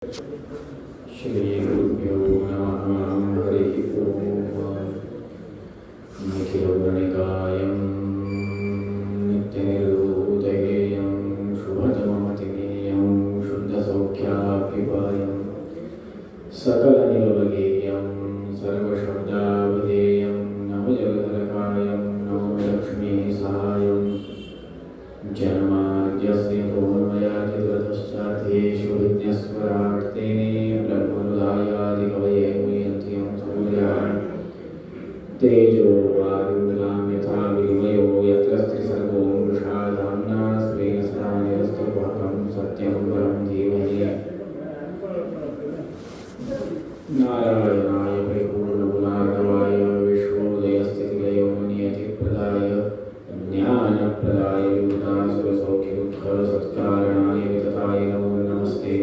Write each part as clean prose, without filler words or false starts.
श्रीगुरुभ्यो नमः। हरिः ओम्। निखिलगुणनिकायं नित्यनिर्धूतगेयं शुभतममतिमेयं शुद्धसौख्याभिपायं सकलनिलभगेयं सर्वशब्दावधेयं नवजगदरकायं नवलक्ष्मीसहायं जन्माद्यस्य पूर्वयातिततश्चार्थेषु विज्ञस्वराट् तेने ब्रह्मरुदायादिकवये मुह्यन्त्यं सूर्यान् तेजो वायुर्गां यथा विनिमयो यत्र स्त्रिसर्गो मृषा धाम्ना स्वेन सदा निरस्तकुहकं सत्यं परं धीमहि। नारायणाय परिपूर्णगुणार्णवाय विश्वोदयस्थितिलयो नियतिप्रदाय ज्ञानप्रदाय विद्यासुरसौख्यदुःखसत्कारणाय वितताय नमो नमस्ते।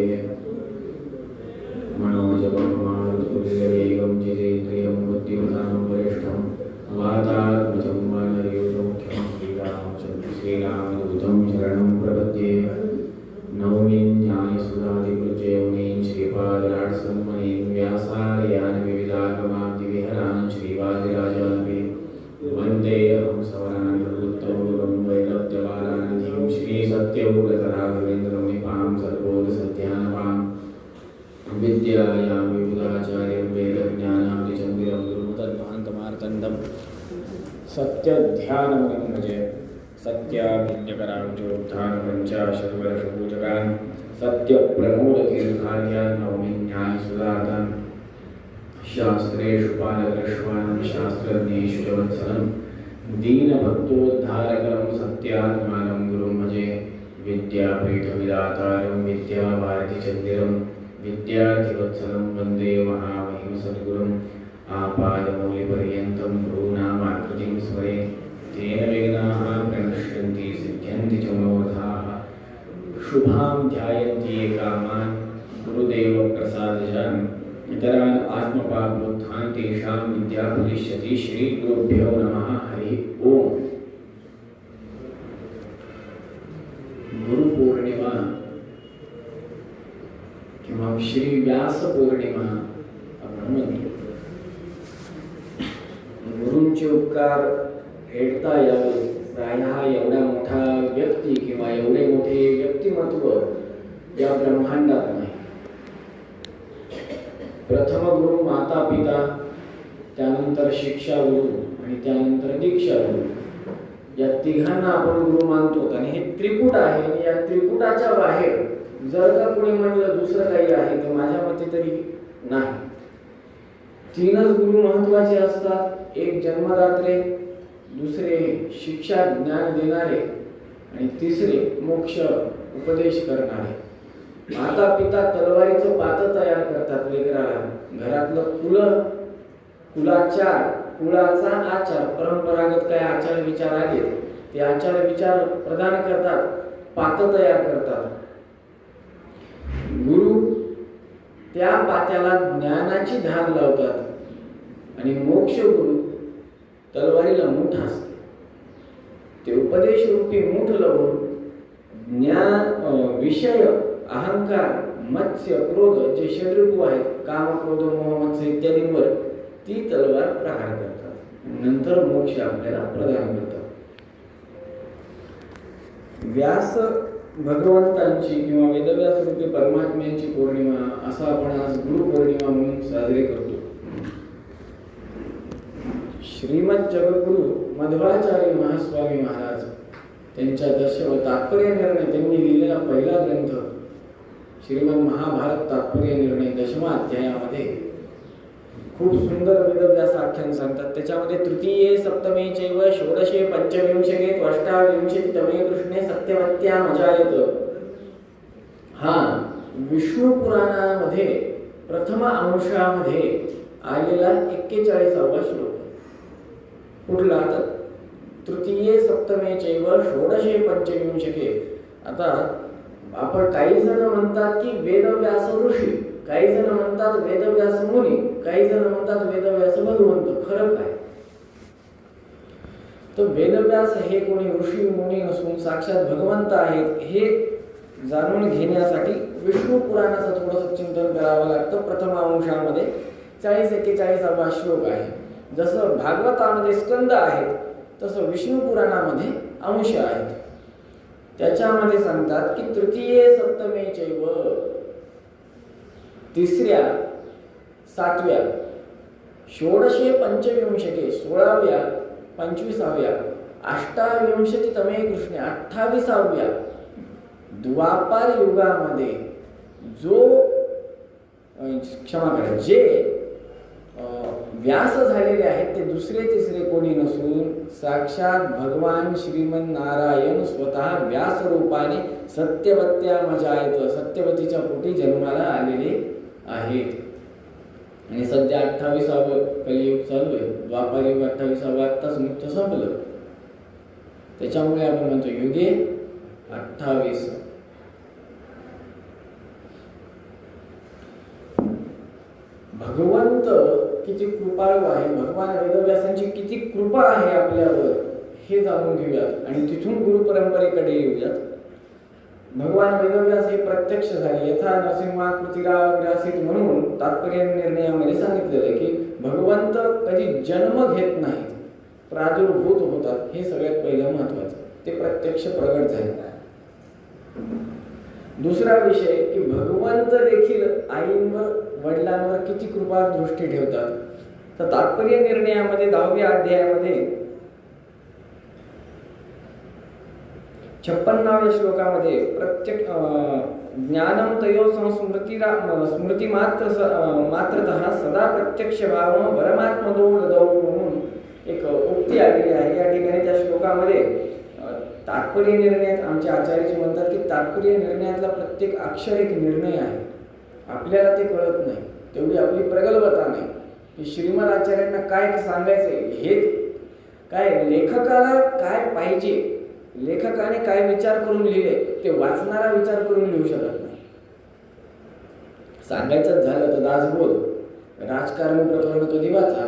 मनोजवं मारुतुल्यवेगं जितेन्द्रियं बुद्धिमतां वरिष्ठं वातात्मजं वानरयूथमुख्यं श्रीरामदूतं शरणं प्रपद्ये। नौमीं न्यायसुधादिकृत्यौनीं श्रीपादराट्सन्मनीं व्यासार्यान् विविधागमाब्धिविहरान् श्रीवादिराजानपि वन्देऽहं सवरान् प्रवृत्तं गुरुं वैलव्यपालानिधिं श्रीसत्यव्रतराघवेन्द्रं निपां सर्वोदसध्यानपां विद्यायां विबुधाचार्यं वेदज्ञानाब्धिचन्द्रिरं गुरुतद्भान्तमार्तण्डं सत्यध्यानमुनिं भजे। सत्याभिज्ञकराब्जोत्थानपञ्चाशद्वर्षपूजकान् सत्यप्रमोदतीर्थार्यान् नौमि न्यायसुधातान् शास्त्रेषु पारदर्शवान् शास्त्रज्ञेषु च वत्सलं दीनभक्तोद्धारकं सत्यात्मानं गुरुं भजे। विद्यापीठविदातारं विद्याभारतीचन्द्रं विद्यार्थिवत्सलं वन्दे महामहिमसद्गुरुम् आपादमौलिपर्यन्तं गुरूणामाकृतिं स्मरेत् तेन विघ्नाः प्रणश्यन्ति सिद्ध्यन्ति च मनोरथाः। शुभां ध्यायन्ति ये कामान् गुरुदेवप्रसादजान् इतरान् आत्मपापबुद्धान् तेषां विद्या फलिष्यति। श्रीगुरुभ्यो नमः। हरिः ओम्। गुरुपौर्णिमा किंवा श्री व्यास पौर्णिमा आपण म्हणतो. गुरूंचे उपकार फेडता यावे प्रायः एवढा मोठा व्यक्ती किंवा एवढे मोठे व्यक्तिमत्व या ब्रह्मांडात नाही. प्रथम गुरु माता पिता, त्यानंतर शिक्षा गुरु आणि त्यानंतर दीक्षा गुरु, या तिघांना आपण गुरु मानतो. आणि हे त्रिकूट आहे आणि या त्रिकूटाच्या बाहेर जर का कोणी म्हणलं दुसरं काही आहे तर माझ्या मते तरी नाही. तीनच गुरु महत्वाचे असतात. एक जन्मदात्रे, दुसरे शिक्षा ज्ञान देणारे आणि तिसरे मोक्ष उपदेश करणारे. माता पिता तलवारीचं पातं तयार करतात लेकराला. घरातलं कुलाचार, कुळाचा आचार, परंपरागत काय आचार विचार आले ते आचार विचार प्रदान करतात, पातं तयार करतात. गुरु त्या पात्याला ज्ञानाची धार लावतात आणि मोक्ष गुरु तलवारीला मूठ असते. ते उपदेश रूपी मूठ लावून ज्ञान, विषय, अहंकार, मत्स्य, क्रोध जे षड्रिपू आहेत, काम, क्रोध, मोह, मत्स्य इत्यादींवर ती तलवार प्रहार करतात. नंतर मोक्ष आपल्याला प्रदान करतात. व्यास भगवंतांची किंवा वेदव्यास रूपी परमात्म्यांची पौर्णिमा असं आपण आज गुरुपौर्णिमा म्हणून साजरे करतो. श्रीमद जगद्गुरु मध्वाचार्य महास्वामी महाराज त्यांच्या तात्पर्य निर्णय त्यांनी लिहिलेला पहिला ग्रंथ श्रीमद महाभारत तात्पर्य निर्णय 10व्या अध्यायामध्ये खूप सुंदर वेदव्यास आख्यान सांगतात. त्याच्यामध्ये तृतीये सप्तमे चैव षोडशे पंचविंशे अष्टाविंशतितमे कृष्णे सत्यवत्याम अजायत हा विष्णू पुराणामध्ये प्रथम अंशामध्ये आलेला 41वा श्लोक. कुठला? तर तृतीये सप्तमे चैव षोडशे पंचविंशे. आता आपण काही जण म्हणतात की वेदव्यास ऋषी, काही जण म्हणतात वेदव्यास मुनी, काही जण म्हणतात वेदव्यास भगवंत. खरं काय? तर वेदव्यास हे कोणी ऋषी मुनी नसून साक्षात भगवंत आहेत हे जाणून घेण्यासाठी विष्णू पुराणाचं थोडंसं चिंतन करावं लागतं. प्रथम अंशामध्ये 40-41 श्लोक आहे. जसं भागवतामध्ये स्कंद आहेत तसं विष्णू पुराणामध्ये अंश आहेत. त्याच्यामध्ये सांगतात की तृतीये सप्तमे चैव, तिसऱ्या, सातव्या, षोडशे पंचविंशते, 16व्या, 25व्या, अष्टाविंशतितमे कृष्णे, 28व्या द्वापार युगामध्ये क्षमा करा, जे व्यास झालेले आहेत ते दुसरे तिसरे कोणी नसून साक्षात भगवान श्रीमन नारायण स्वतः व्यास रूपाने सत्यवत्या मजायत, सत्यवतीच्या पोटी जन्माला आलेले आहेत. आणि सध्या 28वावं कलियुग चालू आहे. द्वापार युग 28वावं आत्ताच मुक्त संपलं. त्याच्यामुळे आपण म्हणतो युगे 28. भगवंत किती कृपाळू आहे, भगवान वेदव्यासांची किती कृपा आहे आपल्यावर, हे जाणून घेऊयात आणि तिथून गुरु परंपरेकडे येऊयात. भगवान वेदव्यास हे प्रत्यक्ष झाले. यथा नरसिंहाकृतिराग्रासित म्हणून तात्पर्य निर्णयामध्ये सांगितलेलं आहे की भगवंत कधी जन्म घेत नाहीत, प्रादुर्भूत होतात. हे सगळ्यात पहिलं महत्वाचं, ते प्रत्यक्ष प्रगट झाले. दुसरा विषय की भगवंत देखील आईंवर वडिलांवर किती कृपा दृष्टी ठेवतात. तर तात्पर्य निर्णयामध्ये 10व्या अध्यायामध्ये 56व्या श्लोकामध्ये प्रत्येक ज्ञानम तयो स्मृती मात्रतः सदा प्रत्यक्ष भाव परमात्मदो ददौ म्हणून एक उक्ती आलेली आहे. या ठिकाणी त्या श्लोकामध्ये तात्पर्य निर्णयात आमचे आचार्यजी म्हणतात की तात्पर्य निर्णयातला प्रत्येक अक्षर एक निर्णय आहे. आपल्याला ते कळत नाही, तेवढी आपली प्रगल्भता नाही की श्रीमद आचार्यांना काय सांगायचंय, हे काय लेखकाला काय पाहिजे, लेखकाने काय विचार करून लिहिले ते वाचणारा विचार करून लिहू शकत नाही. सांगायचं झालं तर दासबोध, राजकारण प्रकरण कधी वाचा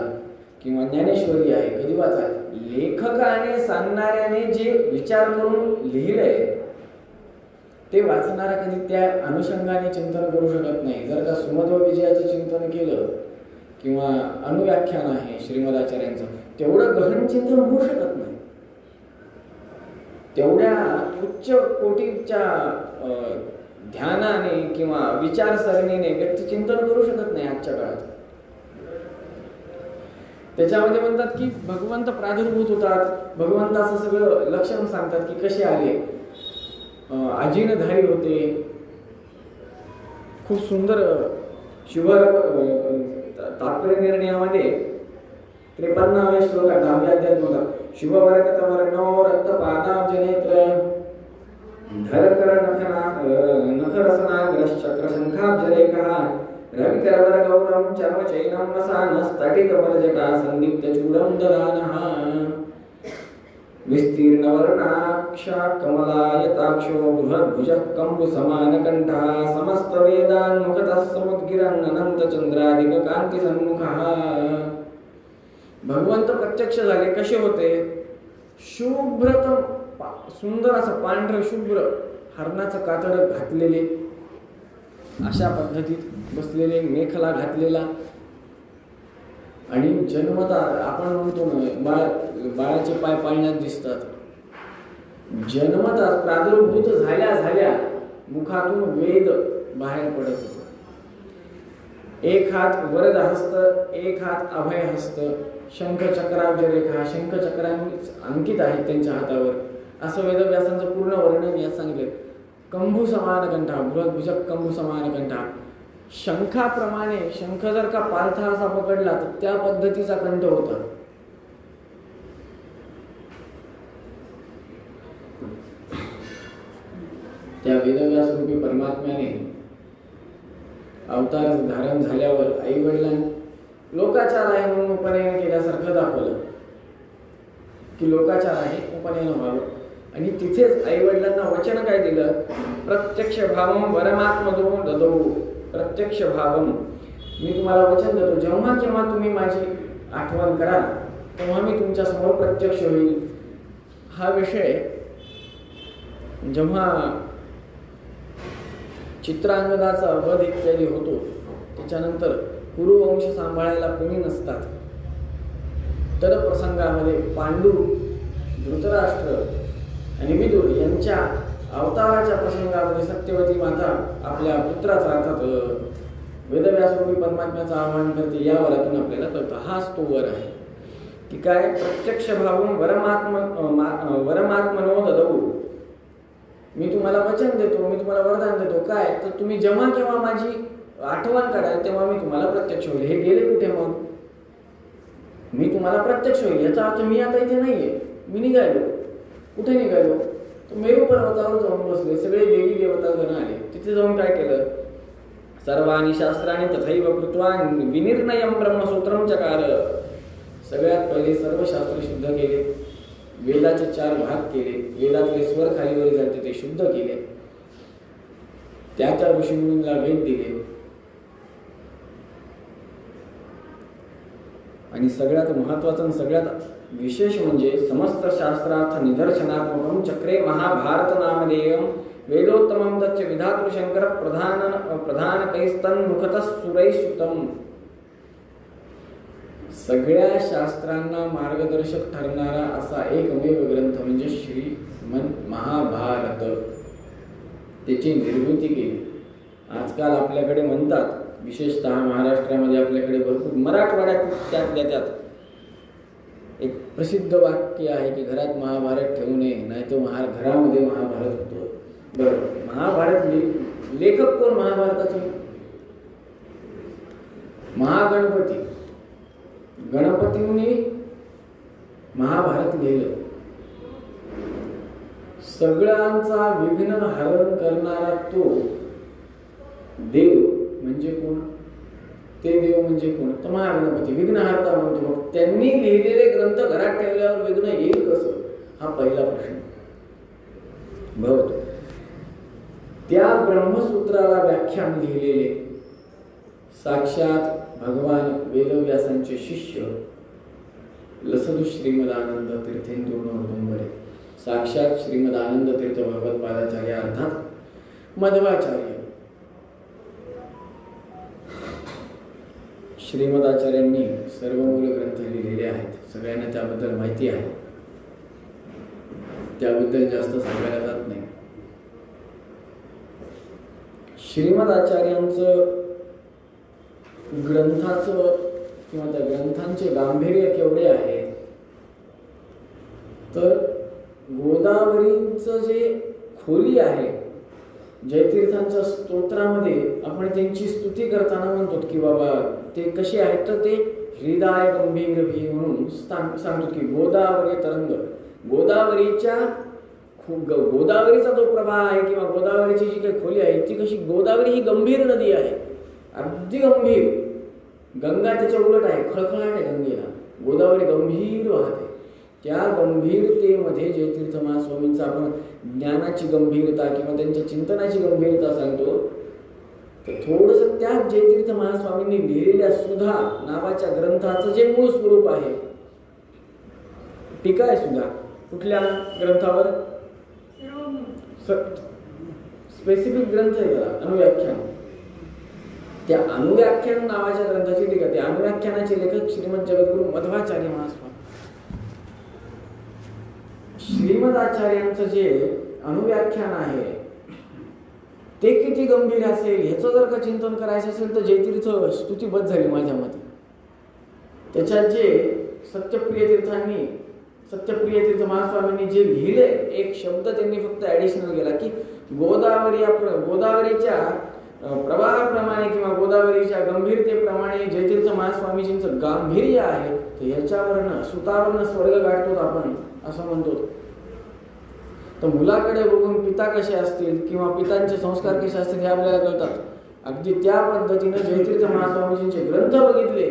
किंवा ज्ञानेश्वरी आहे कधी वाचा. लेखकाने सांगणाऱ्याने जे विचार करून लिहिलंय ते वाचणारा कधी त्या अनुषंगाने चिंतन करू शकत नाही. जर का सुमध्व विजयाचं चिंतन केलं किंवा अनुव्याख्यान आहे श्रीमदाचार्यांचं, तेवढं गहन चिंतन होऊ शकत नाही. तेवढ्या उच्च कोटीच्या ध्यानाने किंवा विचारसरणीने व्यक्ती चिंतन करू शकत नाही आजच्या काळात. त्याच्यामध्ये म्हणतात की भगवंत प्रादुर्भूत होतात. भगवंताचं सगळं लक्षण सांगतात की कसे आले. अजिनधारी होते. खूप सुंदर शुभ तात्पर्य निर्णयामध्ये 53व्या श्लोकात 10व्या अध्यायात म्हणतात शुभवर्गतवर्णो रक्तपादाब्जनेत्र धरकर नखरसनाग्रश्चक्रशंखाब्जरेखः रविकरवरगौरं चर्मचैनं वसानस्तटितबलजटा सन्दीप्तचूडं ददानः विस्तीर्णवर्णाक्षा कमलायताक्षो बृहद्भुजः कम्बुसमानकण्ठः समस्तवेदान्मुखतः समुद्गिरन्ननन्तचन्द्रादिककान्तिसन्मुखः. भगवंत प्रत्यक्ष झाले. कसे होते? शुभ्रतम, सुंदर असं पांढरं शुभ्र हरणाचं कातड घातलेले, अशा पद्धतीत बसलेले, मेखला घातलेला. आणि जन्मता आपण म्हणतो ना बाळाचे पाय पाळण्यात दिसतात. जन्मता प्रादुर्भूत झाल्या मुखातून वेद बाहेर पडत होतो. एक हात वरद हस्त, एक हात अभय हस्त, शंख चक्राब्जरेखा, शंख चक्रांनी अंकित आहेत त्यांच्या हातावर. असं वेदव्यासांचं पूर्ण वर्णन यात सांगितलं. कंभू समान कंठा, बृहद्भुज कंभू समान कंठा. शंखाप्रमाणे, शंख जर का पालथा असा पकडला तर त्या पद्धतीचा कंठ होता. त्या वेदव्यास रूपी परमात्म्याने अवतार धारण झाल्यावर आई वडिलांनी लोकाचार आहे म्हणून उपनयन केल्यासारखं दाखवलं की लोकाचार आहे, उपनयन व्हावं. आणि तिथेच आई वडिलांना वचन काय दिलं? प्रत्यक्ष भावम परमात्मदो ददौ. प्रत्यक्ष भावम, मी तुम्हाला वचन देतो, जेव्हा केव्हा तुम्ही माझी आठवण कराल तेव्हा मी तुमच्या समोर प्रत्यक्ष होईल. हा विषय जेव्हा चित्रांगदाचा वध इत्यादी होतो, त्याच्यानंतर कुरुवंश सांभाळायला कोणी नसतात, तर प्रसंगामध्ये पांडू, धृतराष्ट्र आणि विदुर यांच्या अवताराच्या प्रसंगामध्ये सत्यवती माता आपल्या पुत्राचा अर्थात वेदव्यासरूपी परमात्म्याचं आवाहन करते. या वरातून आपल्याला कळतं. हाच तो वर आहे की काय, प्रत्यक्ष भावून वरमात्मनो ददौ, मी तुम्हाला वचन देतो, मी तुम्हाला वरदान देतो. काय तर तुम्ही जेव्हा केव्हा माझी आठवण काढाल तेव्हा मी तुम्हाला प्रत्यक्ष होईल. हे गेले कुठे मग? मी तुम्हाला प्रत्यक्ष होईल याचा अर्थ मी आता इथे नाहीये, मी निघालो. कुठे निघालो? तर मेरू पर्वतावर जाऊन बसले. सगळे देवी देवता गण आले. तिथे जाऊन काय केलं? सर्वाणी शास्त्राने तथैव कृत्वा विनिर्णयम ब्रह्मसूत्रम चकार. सगळ्यात पहिले सर्व शास्त्र शुद्ध केले, वेदाचे 4 भाग केले, वेदातले स्वर खालीवर जाते ते शुद्ध केले, त्या ऋषीमुनींना वेद दिले. आणि सगळ्यात महत्वाचं, सगळ्यात विशेष म्हणजे समस्त शास्त्रार्थ निदर्शनात्मकं चक्रे महाभारत नामधेयं वेदोत्तमं तच्च विधातृ शंकर प्रधानकैस्तन्मुखतः सुरैः. सगळ्या शास्त्रांना मार्गदर्शक ठरणारा असा एकमेव ग्रंथ म्हणजे श्रीमद महाभारत. त्याची निर्मिती केली. आजकाल आपल्याकडे म्हणतात, विशेषतः महाराष्ट्रामध्ये आपल्याकडे भरपूर, मराठवाड्यात त्यात एक प्रसिद्ध वाक्य आहे की घरात महाभारत ठेवू नये, नाही तो घरामध्ये महाभारत होतो. बरोबर. महाभारत लेखक कोण महाभारताचे? महागणपती. गणपतींनी महाभारत लिहिलं. सगळ्यांचा विघ्न हरण करणारा तो देव म्हणजे कोण? ते देव म्हणजे कोण? तर महागणपती, विघ्नहर्ता म्हणतो. मग त्यांनी लिहिलेले ग्रंथ घरात ठेवल्यावर विघ्न येईल कसं? हा पहिला प्रश्न भवतो. त्या ब्रह्मसूत्राला व्याख्यान लिहिलेले साक्षात भगवान वेदव्यासांचे शिष्य लसदु श्रीमदानंद तीर्थेंदुर औदुंबरे, साक्षात श्रीमदानंद तीर्थ भगवत्पादाचार्य अर्थात मध्वाचार्य. श्रीमदाचार्यांनी सर्व मूल ग्रंथ लिहिलेले आहेत. सगळ्यांना त्याबद्दल माहिती आहे, त्याबद्दल जास्त सांगायला जात नाही. श्रीमदाचार्यांचं ग्रंथाचं किंवा त्या ग्रंथांचे गांभीर्य केवढे आहे, तर गोदावरीचं जे खोली आहे, जयतीर्थांच्या स्तोत्रामध्ये आपण त्यांची स्तुती करताना म्हणतो की बाबा ते कसे आहेत, तर ते हृदय गंभीर भी म्हणून सांगतो की गोदावरी तरंग, गोदावरीचा जो प्रवाह आहे किंवा गोदावरीची जी काही खोली आहे ती कशी, गोदावरी ही गंभीर नदी आहे, अगदी गंभीर. गंगा त्याच्या उलट आहे, खळखळाट आहे गंगेला. गोदावरी गंभीर वाहते. त्या गंभीरतेमध्ये जयतीर्थ महास्वामींचा आपण ज्ञानाची गंभीरता किंवा त्यांच्या चिंतनाची गंभीरता सांगतो. तर थोडंसं त्या जयतीर्थ महास्वामींनी लिहिलेल्या सुधा नावाच्या ग्रंथाचं जे मूळ स्वरूप आहे, टीका आहे सुधा. कुठल्या ग्रंथावर? स्पेसिफिक ग्रंथ आहे त्याला, अनुव्याख्यान. त्या अनुव्याख्यान नावाच्या ग्रंथाची टीका, त्या अनुव्याख्यानाचे लेखक श्रीमद जगद्गुरु मध्वाचार्य महास्वामी. श्रीमद आचार्यांचं जे अनुव्याख्यान आहे ते किती गंभीर असेल ह्याचं जर का चिंतन करायचं असेल तर जयतीर्थ स्तुतीबद्ध झाली माझ्या मते. त्याच्यात जे सत्यप्रिय तीर्थ महास्वामींनी जे लिहिले, एक शब्द त्यांनी फक्त ऍडिशनल केला की गोदावरीच्या प्रवाहाप्रमाणे किंवा गोदावरीच्या गंभीरतेप्रमाणे जयतीर्थ महास्वामीजींचं गांभीर्य आहे, तर ह्याच्यावरनं सुतावरनं स्वर्ग गाठतो आपण असं म्हणतो. तर मुलाकडे बघून पिता कसे असतील किंवा पितांचे संस्कार कसे असतील हे आपल्याला कळतात. अगदी त्या पद्धतीनं जयतीर्थ महास्वामीजींचे ग्रंथ बघितले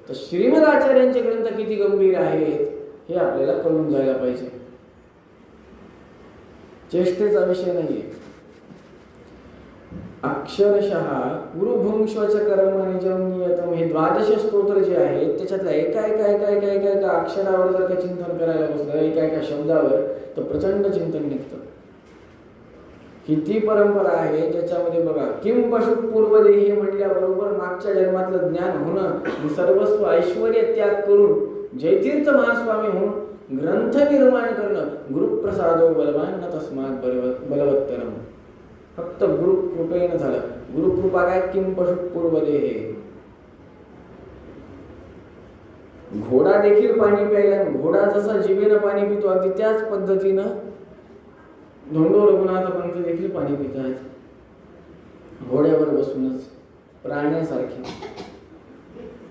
तर श्रीमद आचार्यांचे ग्रंथ किती गंभीर आहेत हे आपल्याला कळून जायला पाहिजे. चेष्टेचा विषय नाहीये. अक्षरशः गुरुभुंक्ष्वच कर्म निजं नियतम हे 12 स्तोत्र जे आहेत त्याच्यातल्या एका अक्षरावर जर का चिंतन करायला बसलं, एका शब्दावर, तर प्रचंड चिंतन निघतं. ही ती परंपरा आहे ज्याच्यामध्ये बघा किम पशु पूर्वदेही म्हटल्याबरोबर मागच्या जन्मातलं ज्ञान होणं, सर्वस्व ऐश्वर्य त्याग करून जयतीर्थ महास्वामी होऊन ग्रंथ निर्माण करणं, गुरुप्रसादो बलवान न तस्मात बलवत्तरम. फक्त गुरु कृपेनं झालं. गुरुकृपा काय? किम पशु पूर्वदेहे. घोडा देखील पाणी प्यायला, घोडा जसा जिभेनं पाणी पितो अगदी त्याच पद्धतीनं धोंडो रघुनाथपंत देखील पाणी पित आहेत, घोड्यावर बसूनच प्राण्यासारखे.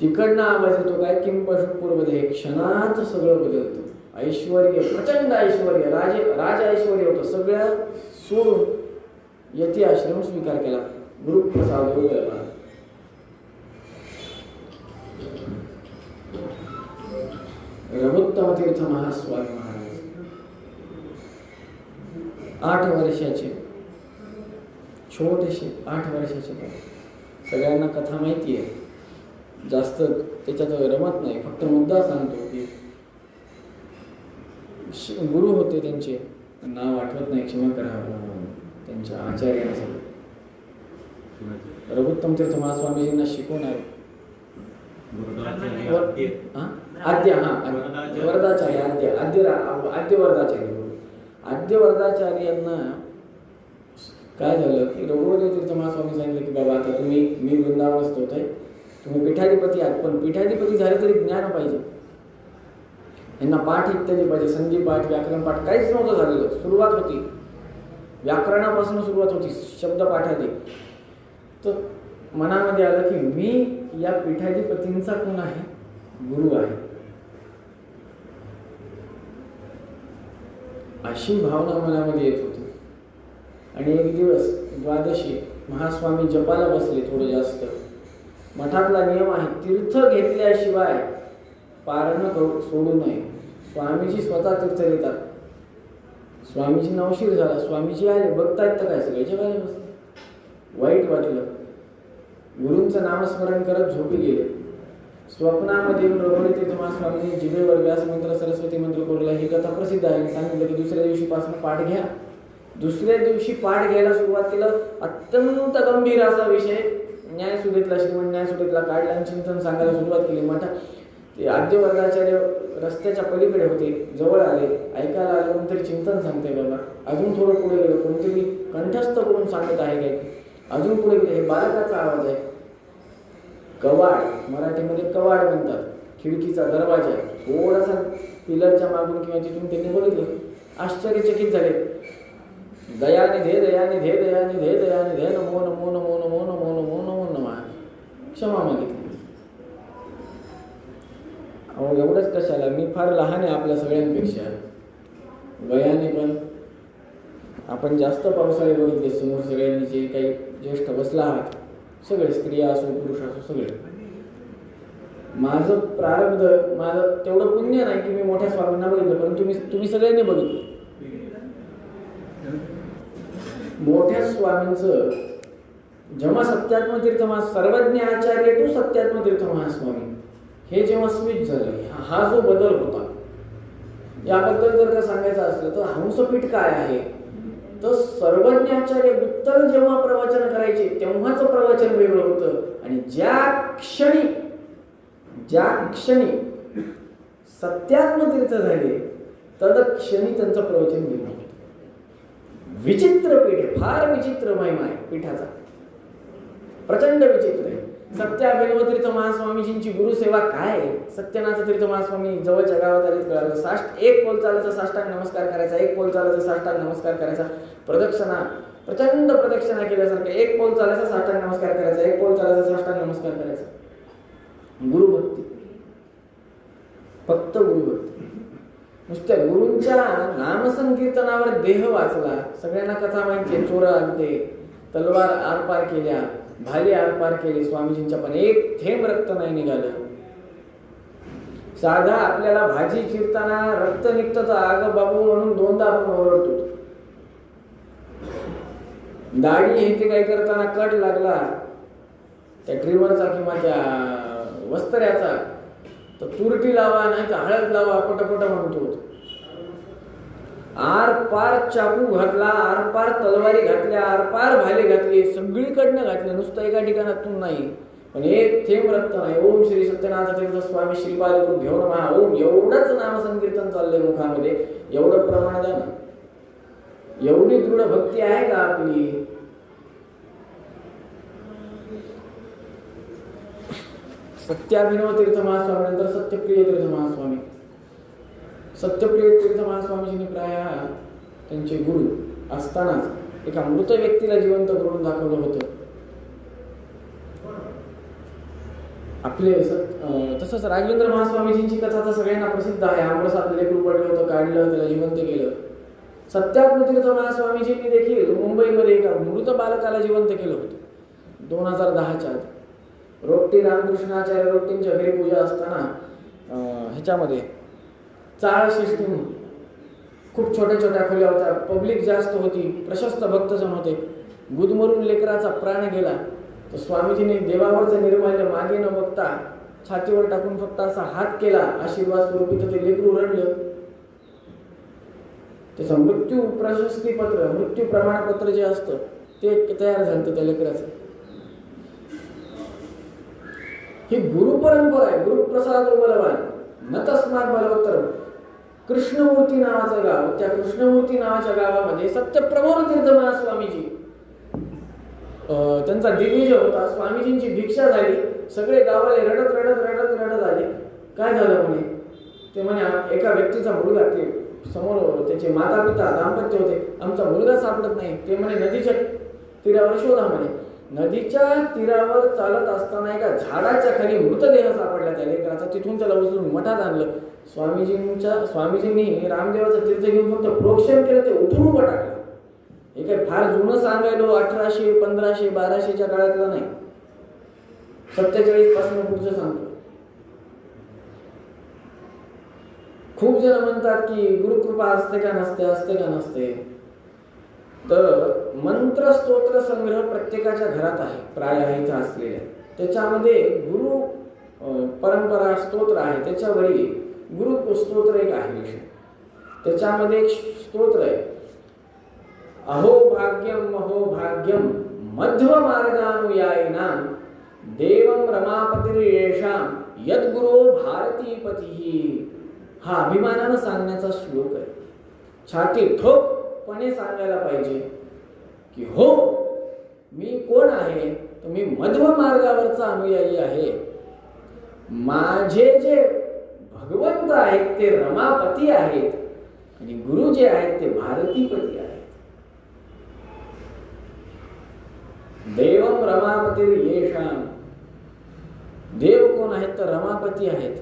तिकडनं आवाज येतो काय? किम पशु पूर्वदेहे. क्षणात सगळं बदलतं. ऐश्वर्य, प्रचंड ऐश्वर्य, राज ऐश्वर्य होतं, सगळं सोडून यती आश्रम स्वीकार केला. गुरुप्रसाद बलवान. रघुत्तम तीर्थ महास्वामी महाराज 8 वर्षाचे, छोटेसे 8 वर्षाचे. सगळ्यांना कथा माहिती आहे, जास्त त्याच्यात रमत नाही, फक्त मुद्दा सांगतो की गुरु होते त्यांचे, नाव आठवत नाही, क्षमा करा, त्यांच्या आचार्यांचं. रघुत्तम तीर्थ महास्वामीजींना शिकवणारे आद्य वरदाचार्य, आद्य वरदाचार्यांना काय झालं की रघुवर तीर्थ महास्वामी सांगितलं की बाबा आता मी वृंदावनस्थ होत आहे, तुम्ही पीठाधिपती आहात, पण पीठाधिपती झाले तरी ज्ञान पाहिजे, यांना पाठ इत्यादी पाहिजे, संधी पाठ, व्याकरण पाठ काहीच नव्हतं झालेलं. सुरुवात होती, व्याकरणापासून सुरुवात होती, शब्द पाठादी. तर मनामध्ये आलं की मी या पीठाधिपतींचा कोण आहे? गुरु आहे. अशी भावना मनामध्ये येत होती. आणि एक दिवस द्वादशी महास्वामी जपाला बसले थोडं जास्त. मठातला नियम आहे, तीर्थ घेतल्याशिवाय पारण सोडू नये. स्वामीजी स्वतः तीर्थ घेतात. स्वामीजी नवशीर झाला, स्वामीजी आले, बघतायत तर काय सगळे जेवायला बसले. वाईट वाटलं. गुरूंचं नामस्मरण करत झोपी गेले. स्वप्नामध्ये रघुवर तीर्थ महास्वामींनी जिभेवर व्यास मंत्र, सरस्वती मंत्र कोरला. ही कथा प्रसिद्ध आहे. सांगितलं की दुसऱ्या दिवशीपासून पाठ घ्या. दुसऱ्या दिवशी पाठ घ्यायला सुरुवात केलं. अत्यंत गंभीर असा विषय न्यायसुधेतला, श्रीमंत न्यायसुधेतला काढला आणि चिंतन सांगायला सुरुवात केली. मठात ते आद्य वर्गाचार्य रस्त्याच्या पलीकडे होते, जवळ आले, ऐकायला आले, कोणतरी चिंतन सांगते बाबा. अजून थोडं पुढे गेलं, कोणतरी कंठस्थ करून सांगत आहे काय. अजून पुढे गेले, हे बालकाचा आवाज आहे. कवाड, मराठीमध्ये कवाड म्हणतात, खिडकीचा दरवाजा. थोडासा पिलरच्या मागून किंवा तिथून त्यांनी बघितलं, आश्चर्यचकित झाले. दयाने धे, दयाने धे, दयाने धे, दयाने धे, नमो नमो नमो नमो नमो नमो नमो नमः. क्षमा मागितली. अहो एवढंच कशाला, मी फार लहान आहे आपल्या सगळ्यांपेक्षा वयाने, पण आपण जास्त पावसाळे बघितले समोर. सगळ्यांनी जे काही ज्येष्ठ बसला आहात, सगळे स्त्रिया असो पुरुष असो सगळे. माझं प्रारब्ध, माझं तेवढं पुण्य नाही की मी मोठ्या स्वामींना बघितलं, परंतु तुम्ही सगळ्यांनी बघितलं. मोठ्या स्वामींचं जेव्हा सत्यात्म तीर्थ सर्वज्ञ आचार्य टू सत्यात्म तीर्थ महास्वामी हे जेव्हा स्विच झालं, हा जो बदल होता, याबद्दल जर का सांगायचं असलं तर हंसपीठ काय आहे, तर सर्वज्ञ आचार्य गुत्तल जेव्हा प्रवचन करायचे तेव्हाच प्रवचन वेगळं होतं. आणि ज्या क्षणी सत्यात्म तीर्थ झाले तदक्षणी त्यांचं प्रवचन वेगळं होतं. विचित्र पीठ आहे, फार विचित्र महिमा आहे पीठाचा, प्रचंड विचित्र आहे. सत्याभिनव तीर्थ महास्वामीजींची गुरुसेवा काय आहे. सत्यनाथ तीर्थ महास्वामी जवळच्या गावात आलीच कळालं. एक पोल चालायचा, साष्टांग नमस्कार करायचा, एक पोल चालायचा, साष्टांग नमस्कार करायचा, प्रदक्षिणा, प्रचंड प्रदक्षिणा केल्यासारखं. एक पोल चालायचा, साष्टांग नमस्कार करायचा, एक पोल चालायचा, साष्टांग नमस्कार करायचा. गुरुभक्ती, फक्त गुरुभक्ती. नुसत्या गुरूंच्या नामसंकीर्तनावर देह वाचला. सगळ्यांना कथा माहिती आहे, चोर आलते, तलवार आरपार केल्या, भाले आरपार केले स्वामीजींच्या, पण एक थेंब रक्त नाही निघालं. साधा आपल्याला भाजी चिरताना रक्त निघतं तर आग बाबू म्हणून 2दा आपण ओरडतो. दाढी हे ते काही करताना कट लागला त्या ट्रिमरचा किंवा त्या वस्त्र्याचा तर तुरटी लावा, नाही तर हळद लावा, पटपट म्हणतो. आर पार चाकू घातला, आर पार तलवारी घातल्या, आर पार भाले घातले, सगळीकडनं घातले, नुसतं एका ठिकाणातून नाही. पण एक थेंब रक्त नाही. ओम श्री सत्यनाथ तीर्थ स्वामी श्रीपाद गुरु घेऊन महा ओम एवढंच नामसंकीर्तन चाललंय मुखामध्ये. एवढं प्रमाण द्या ना. एवढी दृढ भक्ती आहे का आपली? सत्याभिनव तीर्थ महास्वामी नंतर सत्यप्रिय तीर्थ महास्वामी. सत्यप्रिय तीर्थ महास्वामीजींनी प्राय त्यांचे गुरु असतानाच एका मृत व्यक्तीला जिवंत करून दाखवलं होतं. आपले तसंच राघवेंद्र महास्वामीजींची कथा तर सगळ्यांना प्रसिद्ध आहे. आंबरसात लेकरू पडलं होतं, काढलं, त्याला जिवंत केलं. सत्यात्मतीर्थ महास्वामीजींनी देखील मुंबईमध्ये एका मृत बालकाला जिवंत केलं होतं 2010च्या आधी. रोट्टी रामकृष्णाचार्य रोट्टींच्या घरी पूजा असताना ह्याच्यामध्ये चाळ शिष्टी खूप छोट्या छोट्या खोल्या होत्या, पब्लिक जास्त होती, प्रशस्त भक्तजन होते. गुदमरून लेकराचा प्राण गेला तर स्वामीजीने देवावरचं निर्माल्य मागे न बघता छातीवर टाकून फक्त असा हात केला आशीर्वाद स्वरूपी, तर ते लेकरू रडलं. त्याचं मृत्यू प्रशस्तीपत्र, मृत्यू प्रमाणपत्र जे असतं ते तयार झालं त्या लेकराचं. ही गुरुपरंपरा आहे. गुरुप्रसाद बलवान न तस्मात बलवत्तर. कृष्णमूर्ती नावाचं गाव, त्या कृष्णमूर्ती नावाच्या गावामध्ये सत्यप्रमोद तीर्थ महास्वामीजी त्यांचा दिग्विजय होता. स्वामीजींची दीक्षा झाली. सगळे गावाले रडत रडत रडत रडत आले. काय झालं म्हणे? ते म्हणे एका व्यक्तीचा मुलगा, ते समोर त्याचे माता पिता दाम्पत्य होते, आमचा मुलगा सापडत नाही. ते म्हणे नदीच्या तीरावर शोधा म्हणे. नदीच्या तीरावर चालत असताना एका झाडाच्या खाली मृतदेह सापडला त्या लेकराचा. तिथून त्याला उचलून मठात आणलं. स्वामीजींनी रामदेवाचं तीर्थ घेऊन फक्त प्रोक्षण केलं, ते उठून उभं टाकलं. हे काही फार जुनं सांगायलो 1800, 1500, 1200च्या काळातलं नाही, 47 पासून पुढचं सांगतो. खूप जण म्हणतात की गुरुकृपा असते का नसते, असते का नसते. तर मंत्र स्तोत्र संग्रह प्रत्येकाच्या घरात आहे, प्राय इथं असलेल्या. त्याच्यामध्ये गुरु परंपरा स्तोत्र आहे, त्याच्यावरील गुरु स्तोत्र एक आहे विषय. त्याच्यामध्ये एक स्तोत्र आहे, अहो भाग्यम महो भाग्यम मध्व मार्गानुयायिनां देवं रमापतिर्येषां यद्गुरो भारतीपती. हा अभिमानानं सांगण्याचा श्लोक आहे. छाती ठोकपणे सांगायला पाहिजे की हो, मी कोण आहे? तर मी मध्व मार्गावरचा अनुयायी आहे. माझे जे भगवंत आहेत ते रमापती आहेत आणि गुरु जे आहेत ते भारतीपती आहेत. देवम रमापतिर्येषां. देव कोण आहेत? तर रमापती आहेत,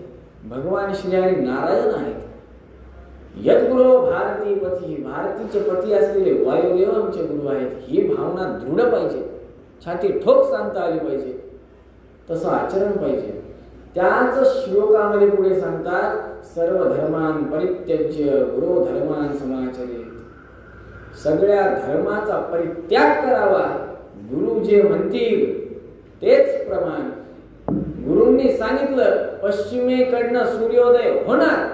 भगवान श्री हरी नारायण आहेत. यद्गुरो भारतीपती, भारतीचे पती असलेले वायुदेव आमचे गुरु आहेत. ही भावना दृढ पाहिजे, छाती ठोक सांगता आली पाहिजे, तसं आचरण पाहिजे. त्याच श्लोकामध्ये पुढे सांगतात, सर्व धर्मान परित्यज्य गुरो धर्मान समाचरेत. सगळ्या धर्माचा परित्याग करावा, गुरु जे म्हणतील तेच प्रमाण. गुरूंनी सांगितलं पश्चिमेकडनं सूर्योदय होणार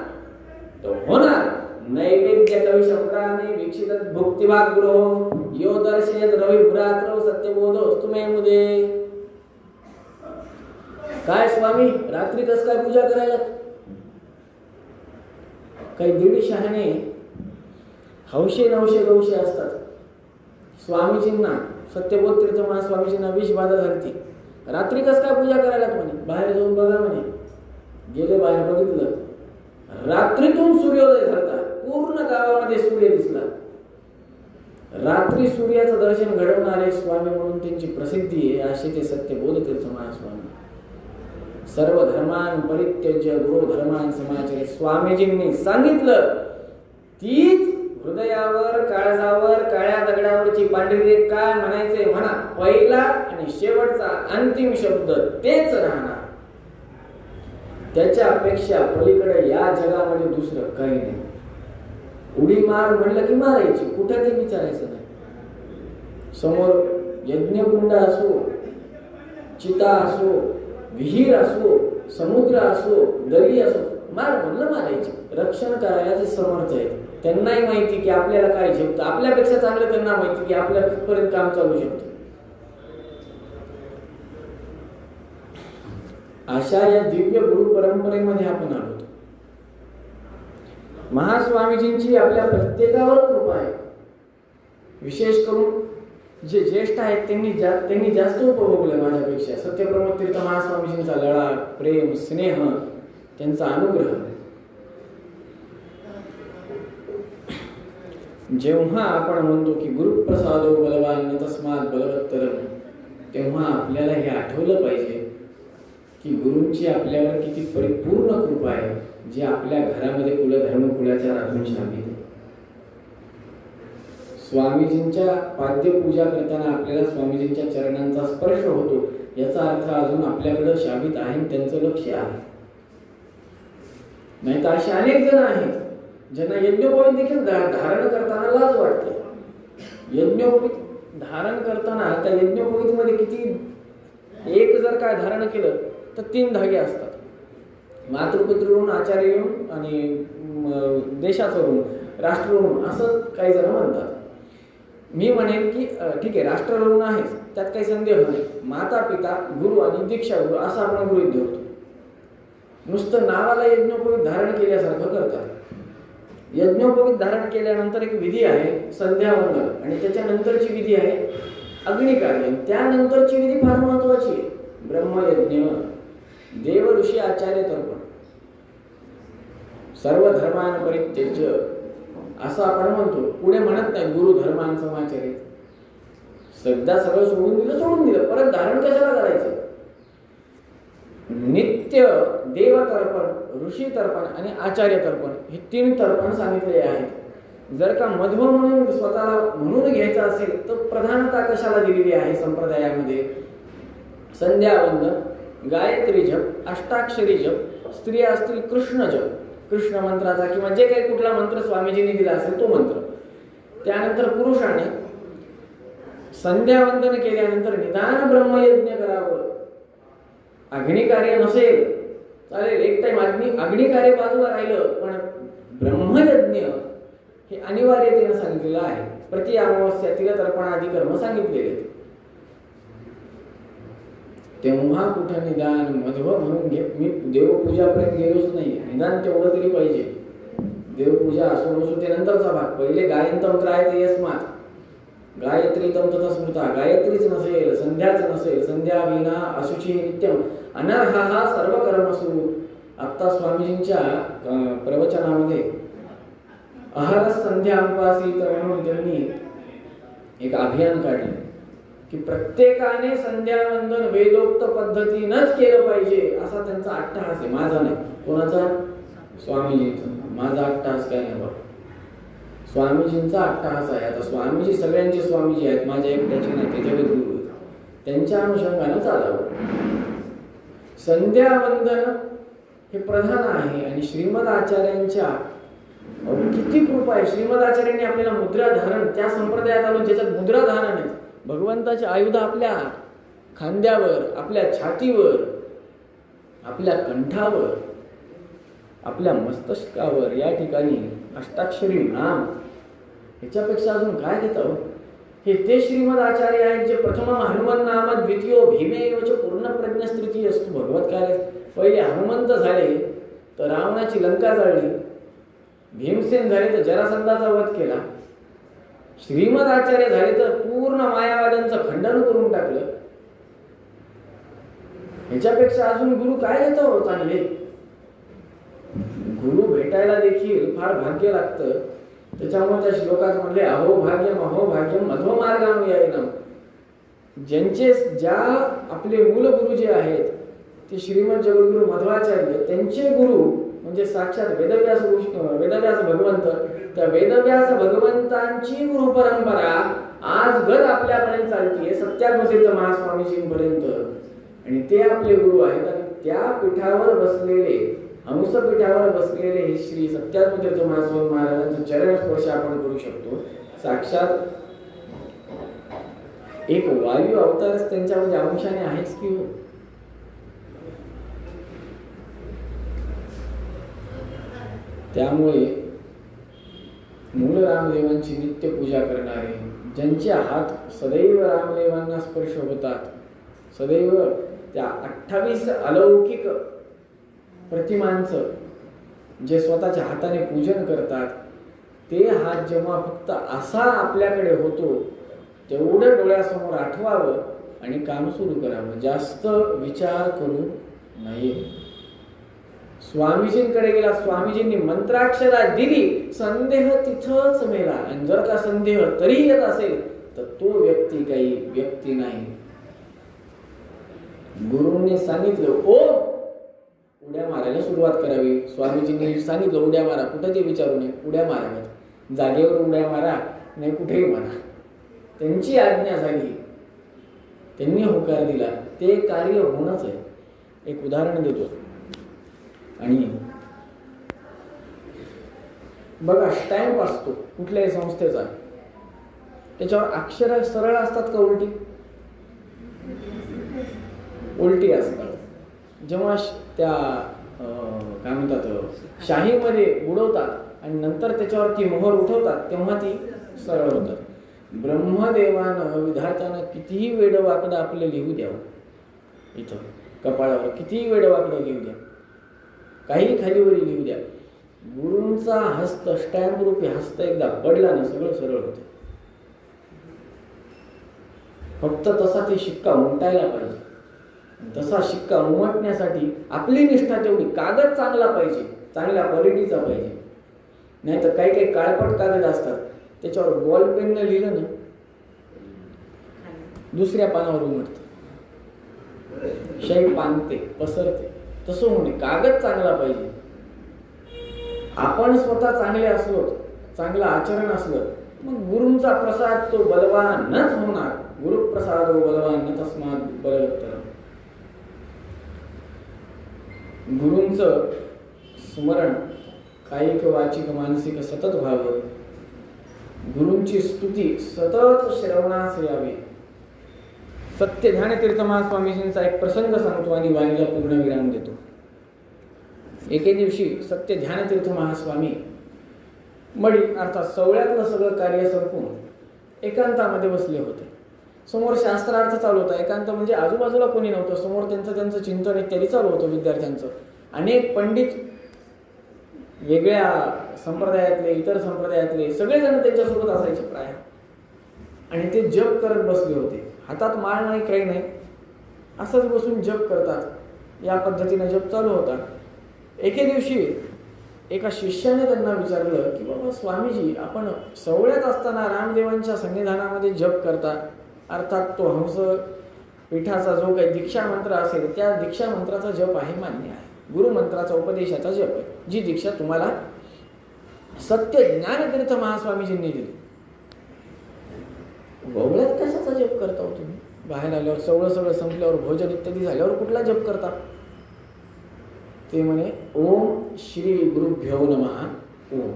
तर होणार. नैवेद्य कवी शंकराने वीक्षित भुक्तिभाग गृह यो दर्शयत रवी भ्रात्र सत्यबोधो स्तुमे मुदे. काय स्वामी रात्री कस काय पूजा करायला? काही दीड शहाणे हौशे नवशे गवशे असतात. स्वामीजींना सत्यबोध तीर्थ महास्वामीजींना विष बाधा झाली. रात्री कस काय पूजा करायला म्हणे? बाहेर जाऊन बघा म्हणे. गेले बाहेर, बघितलं, रात्रीतून सूर्योदय झाला. पूर्ण गावामध्ये सूर्य दिसला. रात्री सूर्याचं दर्शन घडवणारे स्वामी म्हणून त्यांची प्रसिद्धी आहे. असे ते सत्यबोध तीर्थ महास्वामी. सर्व धर्मान परित्यज्य गुरु धर्मान समाचरे. स्वामीजींनी सांगितलं तीच हृदयावर, काळजावर, काळ्या दगडावरची पांढरी रेख काय म्हणायचे म्हणा. पहिला आणि शेवटचा अंतिम शब्द तेच राहणार. त्याच्या अपेक्षा पलीकडे या जगामध्ये दुसरं काही नाही. उडी मार म्हणलं की मारायची, कुठे ते विचारायचं नाही. समोर यज्ञकुंड असो, चिता असो, विहीर असो, समुद्र असो, दरी असो, मार म्हणलं मारायची. रक्षण करायला ते समर्थ आहेत. त्यांनाही माहिती की आपल्याला काय झेपतं, आपल्यापेक्षा चांगलं त्यांना माहिती की आपल्या कितपर्यंत काम चालू शकतं. अशा या दिव्य गुरु परंपरेमध्ये आपण आलो. महास्वामीजींची आपल्या प्रत्येकावर कृपा आहे. विशेष करून जे ज्येष्ठ आहेत त्यांनी जास्त उपभोगलं माझ्यापेक्षा. सत्यप्रमोद तीर्थ महास्वामीजींचा लळा, प्रेम, स्नेह, त्यांचा अनुग्रह. जेव्हा आपण म्हणतो की गुरुप्रसादो बलवान तस्मात् बलवत्तरम, तेव्हा आपल्याला हे आठवलं पाहिजे की गुरूंची आपल्यावर किती परिपूर्ण कृपा आहे, जी आपल्या घरामध्ये कुलधर्म कुलाचार अजून शामिल आहे. स्वामीजींच्या पाद्यपूजा करताना आपल्याला स्वामीजींच्या चरणांचा स्पर्श होतो, याचा अर्थ अजून आपल्याकडे शाबित आहे, त्यांचं लक्ष आहे. नाही तर असे अनेक जण आहेत ज्यांना यज्ञोपवीत देखील धारण करताना लाज वाटते. यज्ञोपवीत धारण करताना त्या यज्ञोपवीत मध्ये किती एक जर काय धारण केलं तर 3 धागे असतात. मातृपितृ ऋण, आचार्य ऋण आणि देशाचं ऋण, राष्ट्र ऋण, असं काही जण म्हणतात. मी म्हणेन की ठीक आहे, राष्ट्र ऋण आहेच, त्यात काही संदेह नाही. माता पिता, गुरु आणि दीक्षा गुरु असं आपण गृहीत धरतो. नुसतं नावाला यज्ञोपवीत धारण केल्यासारखं करतात. यज्ञोपवीत धारण केल्यानंतर एक विधी आहे संध्यावंदन, आणि त्याच्यानंतरची विधी आहे अग्निकार्य. त्यानंतरची विधी फार महत्वाची आहे, ब्रह्मयज्ञ, देव ऋषी आचार्य तर्पण, सर्व धर्मान परित्यज्य असं आपण म्हणतो. पुढे म्हणत नाही गुरु धर्मान समाचरित. सध्या सगळं सोडून दिलं, परत धारण कशाला करायचं. नित्य देव तर्पण, ऋषी तर्पण आणि आचार्य तर्पण हे 3 तर्पण सांगितलेले आहेत. जर का मध्व म्हणून स्वतःला म्हणून घ्यायचं असेल तर प्रधानता कशाला दिलेली आहे संप्रदायामध्ये. संध्यावंदन, गायत्री जप, अष्टाक्षरी जप, स्त्रिया असतील कृष्ण जप, कृष्ण मंत्राचा किंवा जे काही कुठला मंत्र स्वामीजींनी दिला असेल तो मंत्र. त्यानंतर पुरुषाने संध्यावंदन केल्यानंतर निदान ब्रह्मयज्ञ करावं. अग्निकार्य नसेल चालेल, एक टाइम अग्निकार्य बाजूला राहिलं, पण ब्रह्मयज्ञ हे अनिवार्यतेने सांगितलेलं आहे. प्रति अमावस्या तिलतर्पणादी कर्म सांगितलेले. तेव्हा कुठं निदान मध्व म्हणून मी देवपूजापर्यंत गेलोच नाही, निदान तेवढं तरी पाहिजे. देवपूजा असो नसो ते नंतरचा भाग. पहिले गायन तंत्र आहे ते यस्मात, गायत्री तंत्र स्मृता. गायत्रीच नसेल, संध्याच नसेल, संध्या विना अशुची नित्यम अनर्हा सर्व कर्मसु. आत्ता स्वामीजींच्या प्रवचनामध्ये अहर संध्या उपासित म्हणून त्यांनी एक अभियान काढले की प्रत्येकाने संध्यावंदन वेदोक्त पद्धतीनंच केलं पाहिजे, असा त्यांचा अट्टहास आहे. माझा नाही, कोणाचा? स्वामीजींचा. माझा अट्टहास काय नाही बाबा, स्वामीजींचा अट्टहास आहे. आता स्वामीजी सगळ्यांचे स्वामीजी आहेत, माझ्या एकट्याचे नाही, ते जगद्गुरु आहेत, त्यांच्या अनुषंगानं चालावं. संध्यावंदन हे प्रधान आहे. आणि श्रीमद आचार्यांच्या किती कृपा आहे. श्रीमद आचार्यांनी आपल्याला मुद्रा धारण, त्या संप्रदायात आलो ज्याच्यात मुद्रा धारण आहे. भगवंताचे आयुध आपल्या खांद्यावर, आपल्या छातीवर, आपल्या कंठावर, आपल्या मस्तकावर, या ठिकाणी अष्टाक्षरी नाम. ह्याच्यापेक्षा अजून काय घेतं? हे ते श्रीमद आचार्य आहेत जे प्रथम हनुमान नाम द्वितीयो भीमेवच पूर्ण प्रज्ञस्थिती असतो. भगवत कार्य पहिले हनुमंत झाले तर रावणाची लंका जाळली, भीमसेन झाले तर जरासंधाचा वध केला, श्रीमद आचार्य झाले तर पूर्ण मायावाद्यांचं खंडन करून टाकलं. ह्याच्यापेक्षा अजून गुरु काय घेतो चांगले? गुरु भेटायला देखील फार भाग्य लागतं. त्याच्यामुळे त्या श्लोकात म्हणले अहो भाग्यम मध्व मार्गानुयायिनाम. ज्या आपले मूल गुरु जे आहेत ते श्रीमद जगद्गुरु मध्वाचार्य, त्यांचे गुरु म्हणजे साक्षात वेदव्यास भगवंत. त्या वेदव्यास भगवंतांची गुरु परंपरा आज घर आपल्यापर्यंत चालतीये, सत्याग्रतीर्थ महास्वामीजींपर्यंत. आणि ते आपले गुरु आहेत. आणि त्या पीठावर बसलेले, हंसपीठावर बसलेले हे श्री सत्याग्रतीर्थ महास्वामी महाराजांचं चरण स्पर्श आपण करू शकतो. साक्षात एक वायू अवतारच त्यांच्यामध्ये अंशाने आहेच की. त्यामुळे मूळ रामदेवांची नित्य पूजा करणारे, ज्यांचे हात सदैव रामदेवांना स्पर्श होतात, सदैव त्या 28 अलौकिक प्रतिमांचं जे स्वतःच्या हाताने पूजन करतात, ते हात जेव्हा फक्त असा आपल्याकडे होतो तेवढं डोळ्यासमोर आठवावं आणि काम सुरू करावं, जास्त विचार करू नये. स्वामीजींकडे गेला, स्वामीजींनी मंत्राक्षरा दिली, संदेह तिथंच मेला. आणि जर का संदेह तरी येत असेल तर तो व्यक्ती काही व्यक्ती नाही. गुरूंनी सांगितलं ओ उड्या मारायला सुरुवात करावी. स्वामीजींनी सांगितलं उड्या मारा, कुठं ते विचारू नये, उड्या माराव्यात, जागेवर उड्या मारा, नाही कुठेही मारा. त्यांची आज्ञा झाली, त्यांनी होकार दिला, ते कार्य होणंच आहे. एक उदाहरण देतो. आणि बघा स्टॅम्प असतो कुठल्याही संस्थेचा, त्याच्यावर अक्षर सरळ असतात का उलटी? उलटी असतात. जेव्हा त्या काय म्हणतात शाहीमध्ये बुडवतात आणि नंतर त्याच्यावर ती मोहर उठवतात तेव्हा ती सरळ होतात. ब्रह्मदेवानं विधात्यानं कितीही वेडवाकडं आपलं लिहू द्यावं, इथं कपाळावर कितीही वेडवाकडं लिहू द्या, काही खालीवरी लिहू द्या, गुरूंचा हस्त स्टॅम्प रूपी हस्त एकदा पडला ना सगळं सरळ होतं. फक्त तसा ते शिक्का उमटायला पाहिजे. तसा शिक्का उमटण्यासाठी आपली निष्ठा तेवढी, कागद चांगला पाहिजे, चांगल्या क्वालिटीचा पाहिजे. नाही तर काही काही काळपट कागद असतात, त्याच्यावर बॉल पेननं लिहिलं ना दुसऱ्या पानावर उमटतं, शाई पानते, पसरते. तसं होणे, कागद चांगला पाहिजे. आपण स्वतः चांगले असलो, चांगलं आचरण असलं, मग गुरूंचा प्रसाद तो बलवानच होणार. गुरुप्रसाद बलवान न तस्मात् बलवत्तर. गुरूंचं स्मरण कायिक वाचिक मानसिक सतत व्हावं. गुरूंची स्तुती सतत श्रवणास यावी. सत्य ध्यानतीर्थ महास्वामीजींचा एक प्रसंग सांगतो आणि वाणीला पूर्ण विराम देतो. एके दिवशी सत्य ध्यानतीर्थ महास्वामी मडी अर्थात सवळ्यातलं सगळं कार्य संपून एकांतामध्ये बसले होते. समोर शास्त्रार्थ चालू होता. एकांत म्हणजे आजूबाजूला कोणी नव्हतं, समोर त्यांचं चिंतन इत्यादी चालू होतं विद्यार्थ्यांचं. अनेक पंडित वेगळ्या संप्रदायातले, इतर संप्रदायातले सगळेजण त्यांच्यासोबत असायचे प्राय. आणि ते जप करत बसले होते. हातात माळ नाही, काही नाही, असंच बसून जप करतात. या पद्धतीने जप चालू होता. एके दिवशी एका शिष्याने त्यांना विचारलं की बाबा स्वामीजी, आपण सवळ्यात असताना रामदेवांच्या सन्निधानामध्ये जप करता, अर्थात तो हंस पीठाचा जो काही दीक्षा मंत्र असेल त्या दीक्षा मंत्राचा जप आहे, मान्य आहे, गुरुमंत्राचा उपदेशाचा जप आहे, जी दीक्षा तुम्हाला सत्य ज्ञानतीर्थ महास्वामीजींनी दिली. गवळ्यात कशाचा जप करता हो तुम्ही? बाहेर आल्यावर सगळं संपल्यावर भोजन इत्यादी झाल्यावर कुठला जप करता? ते म्हणे ओम श्री गुरुभ्यो नमः ओम,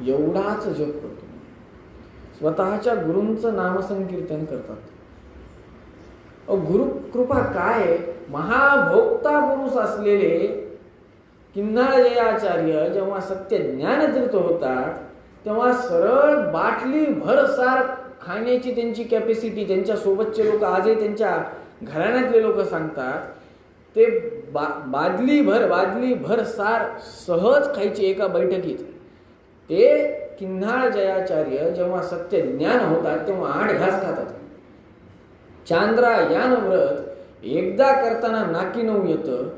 एवढाच जप करतो. स्वतःच्या गुरूंचं नामसंकीर्तन करतात. गुरु कृपा काय, महाभोक्ता पुरुष असलेले किन्नाळजयाचार्य जेव्हा सत्य ज्ञानतीर्थ होतात तेव्हा सरळ बाटली भर सार खाण्याची त्यांची कॅपॅसिटी, त्यांच्या सोबतचे लोक, आजही त्यांच्या घराण्यातले लोक सांगतात, ते बादली भर सार सहज खायचे एका बैठकीत. ते किन्हाळ जयाचार्य जेव्हा सत्य ज्ञान होतात तेव्हा 8 घास खातात. चांद्रायन व्रत एकदा करताना नाकी नऊ येतं.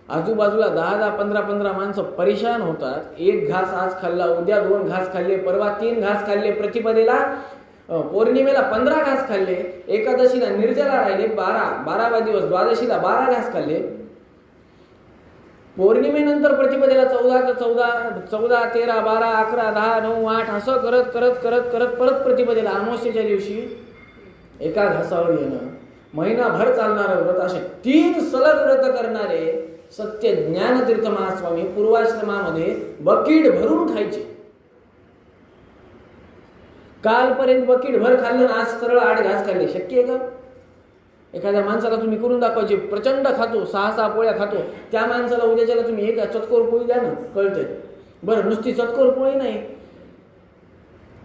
आजूबाजूला 10 15 माणसं परेशान होतात. 1 घास आज खाल्ला, उद्या 2 घास खाल्ले, परवा 3 घास खाल्ले, प्रतिपदेला पौर्णिमेला 15 घास खाल्ले, एकादशीला निर्जला राहिले 12 दिवस, द्वादशीला 12 घास खाल्ले, पौर्णिमेनंतर प्रतिपदेला 14, 13, 12, 11, 10, 9, 8 असं करत परत प्रतिपदेला अमावस्येच्या दिवशी एका घासावर येणं. महिनाभर चालणारं व्रत, असे 3 सलग व्रत करणारे सत्य ज्ञानतीर्थ महास्वामी पूर्वाश्रमामध्ये बकीट भरून खायचे. कालपर्यंत बकीट भर खाल्लं, आज सरळ 8 घास खाल्ले. शक्य आहे का? एखाद्या माणसाला तुम्ही करून दाखवायचे, प्रचंड खातो, 6 पोळ्या खातो, त्या माणसाला उद्याच्याला तुम्ही एक चतकोर पोळी द्या ना, कळतंय. बरं, नुसती चतकोर पोळी नाही,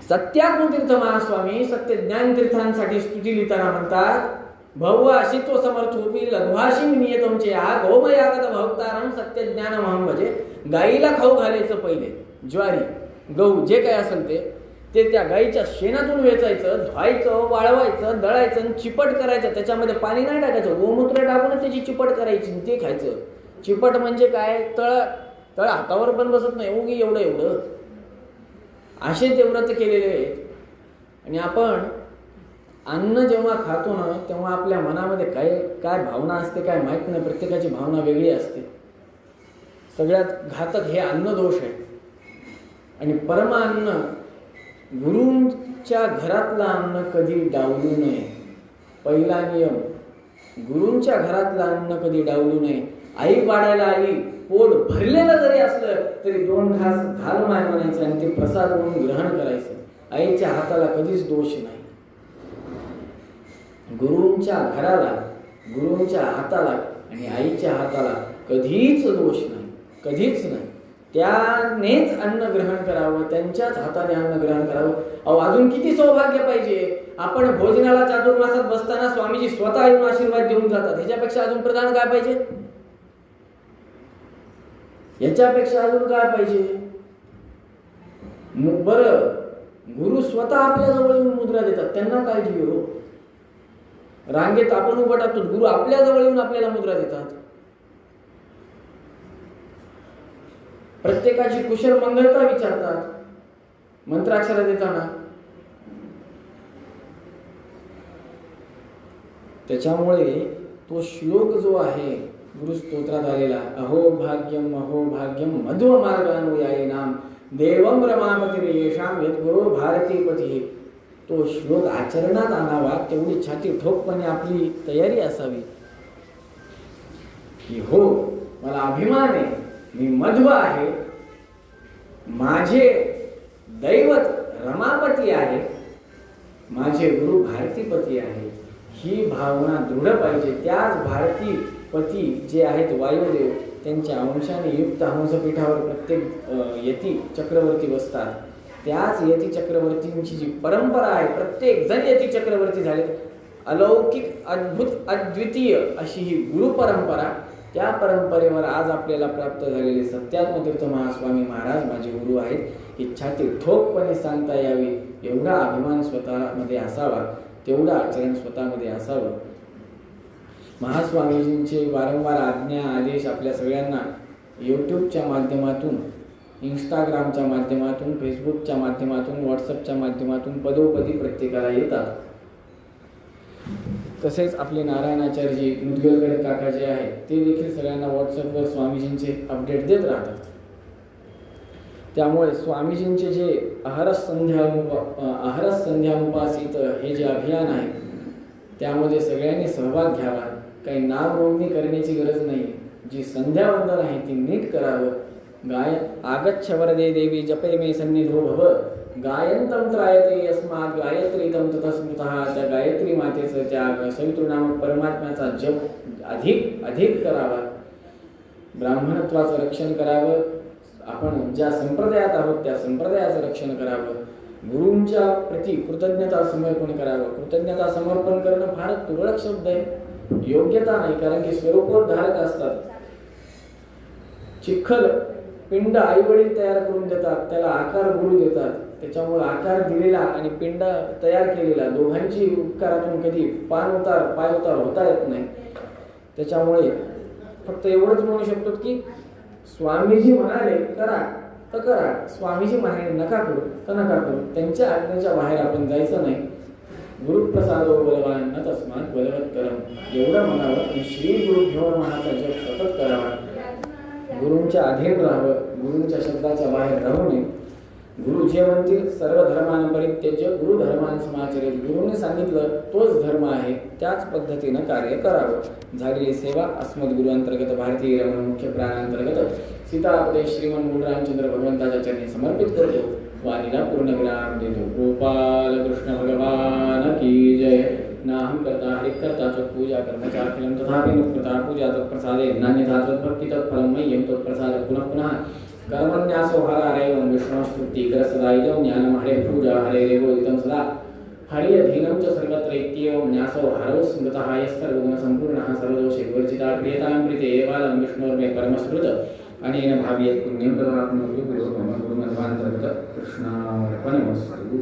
सत्याग्नी तीर्थ महास्वामी सत्य ज्ञान तीर्थांसाठी स्तुती लिहिताना म्हणतात, भव अशित्व समर्थोपी लघ्वाशी नियतमचे आ गोमयागत भक्तारम सत्य ज्ञान महम भजे. गाईला खाऊ घालायचं पहिले ज्वारी गहू जे काय असेल ते त्या गाईच्या शेणातून वेचायचं, धुवायचं, वाळवायचं, दळायचं आणि चिपट करायचं. त्याच्यामध्ये पाणी नाही टाकायचं, गोमूत्र टाकून त्याची चिपट करायची ते खायचं. चिपट म्हणजे काय, तळ हातावर पण बसत नाही, उगी एवढं असे ते व्रत केलेले आहेत. आणि आपण अन्न जेव्हा खातो ना तेव्हा आपल्या मनामध्ये काय भावना असते काय माहित नाही. प्रत्येकाची भावना वेगळी असते. सगळ्यात घातक हे अन्न दोष आहे. आणि परम अन्न गुरूंच्या घरातलं अन्न कधी डावलू नये. पहिला नियम, गुरूंच्या घरातलं अन्न कधी डावलू नये. आई वाढायला आली, पोट भरलेलं जरी असलं तरी 2 घास घाल माय म्हणायचं आणि ते प्रसाद म्हणून ग्रहण करायचं. आईच्या हाताला कधीच दोष नाही. गुरूंच्या घराला, गुरूंच्या हाताला आणि आईच्या हाताला कधीच दोष नाही, कधीच नाही. त्यानेच अन्न ग्रहण करावं, त्यांच्याच हाताने अन्न ग्रहण करावं. अहो अजून किती सौभाग्य पाहिजे. आपण भोजनाला चातुर्मासात बसताना स्वामीजी स्वतः येऊन आशीर्वाद देऊन जातात. ह्याच्यापेक्षा अजून प्रधान काय पाहिजे, याच्यापेक्षा अजून काय पाहिजे. बरं, गुरु स्वतः आपल्या जवळ येऊन मुद्रा देतात, त्यांना काय घेऊ. रांगेत आपण उभं टाकतो, गुरु आपल्या जवळ येऊन आपल्याला मुद्रा देतात. प्रत्येकाची कुशल मंगलता विचारतात मंत्राक्षर देताना. त्याच्यामुळे तो श्लोक जो आहे गुरुस्तोत्रात आलेला, अहो भाग्यम मध्व मार्गानुयायी नाम देवम रमापतिरेषाम यद्गुरो भारतीपती. तो श्लोक आचरणात आणावा, तेवढी छाती ठोकपणे आपली तयारी असावी की हो मला अभिमान आहे, मी मध्व आहे, माझे दैवत रमापती आहे, माझे गुरु भारतीपती आहे. ही भावना दृढ पाहिजे. त्याच भारतीपती जे आहेत वायुदेव, त्यांच्या अंशाने युक्त हंसपीठावर प्रत्येक यती चक्रवर्ती बसतात. त्याच यती चक्रवर्तींची जी परंपरा आहे, प्रत्येक जण यती चक्रवर्ती झाले. अलौकिक अद्भुत अद्वितीय अशी ही गुरु परंपरा, त्या परंपरेवर आज आपल्याला प्राप्त झालेले सत्याग्नी तीर्थ महास्वामी महाराज माझे गुरु आहेत. ही छाती ठोकपणे सांगता यावी, एवढा अभिमान स्वतःमध्ये असावा, तेवढं आचरण स्वतःमध्ये असावं. महास्वामीजींचे वारंवार आज्ञा आदेश आपल्या सगळ्यांना यूट्यूबच्या माध्यमातून, इंस्टाग्रामच्या माध्यमातून, फेसबुकच्या माध्यमातून, व्हॉट्सअपच्या माध्यमातून पदोपदी प्रत्येकाला येतात. तसेच आपले नारायणाचार्यजी मुदगलकर काका जे आहेत ते देखील सगळ्यांना व्हॉट्सअपवर स्वामीजींचे अपडेट देत राहतात. त्यामुळे स्वामीजींचे जे अहरस संध्यामुपासित हे जे अभियान आहे त्यामध्ये सगळ्यांनी सहभाग घ्यावा. काही नाव नोंदणी करण्याची गरज नाही. जी संध्यावंदन आहे ती नीट करावं. आगच्छ वरदे देवी जपे मे सन्निधो भव गायंतम त्रायते यस्मात् गायत्री तम तथा स्मृतः. त्या गायत्री मातेचं, त्या सवितृनामक परमात्म्याचा जप अधिक करावा. ब्राह्मणत्वाचं रक्षण करावं. आपण ज्या संप्रदायात आहोत त्या संप्रदायाचं रक्षण करावं. गुरूंच्या प्रति कृतज्ञता समर्पण करावं. कृतज्ञता समर्पण करणं फार तुरळक शब्द आहे, योग्यता नाही. कारण की स्वरूपोद्धारक असतात. चिखल पिंड आई वडील तयार करून देतात, त्याला आकार गुरु देतात. त्याच्यामुळे आकार दिलेला आणि पिंड तयार केलेला दोघांची उपकारातून कधी पाय उतार होता येत नाही. त्याच्यामुळे फक्त एवढंच म्हणू शकतो की स्वामीजी म्हणाले करा तर करा, स्वामीजी म्हणाले नका करू तर नका करू. त्यांच्या आज्ञेच्या बाहेर आपण जायचं नाही. गुरुप्रसादो बलवान न तस्मात् बलवत्तरम एवढं म्हणावं आणि श्री गुरुभ्यो नमःचा जप सतत करावा. गुरूंच्या अधीन राहावं, गुरूंच्या शब्दाच्या बाहेर राहू नये. गुरु जे म्हणतील सर्व धर्मांना परित्यज्य गुरु धर्मान समाचरित. गुरुने सांगितलं तोच धर्म आहे, त्याच पद्धतीनं कार्य करावं. झालेली सेवा अस्मद गुरु अंतर्गत भारतीय रमण मुख्य प्राणांतर्गत सीतापदे श्रीमन मूळ रामचंद्र भगवंताच्या चरणी समर्पित करतो. वाणीला पूर्ण विराम देतो. गोपाल कृष्ण भगवान की जय. नाहं कर्ता हरिकर्ता तत्पूजा कर्मचाखिलं तथापि मत्कृता पूजा तत्प्रसादे नान्यथा तद्भक्ति तत्फलं मह्यं तत्प्रसाद पुनः पुनः कर्मण्यासो हरारेवं विष्णोस्तुतिकर सदा इदं ज्ञानं हरे पूजा हरे रेवो इदं सदा हरि अधीनं च सर्वत्र इत्येवं न्यासो हरौ स्मृतः यस्तर्वगुणसम्पूर्णः सर्वदोषविवर्जितः प्रियतां प्रीते एवालं विष्णोर्मे परमस्मृत अनेन भाव्येत् पुण्यं तदात्मनोऽपि गुरुर्मम गुरुमध्वान्तरगत कृष्णार्पणमस्तु।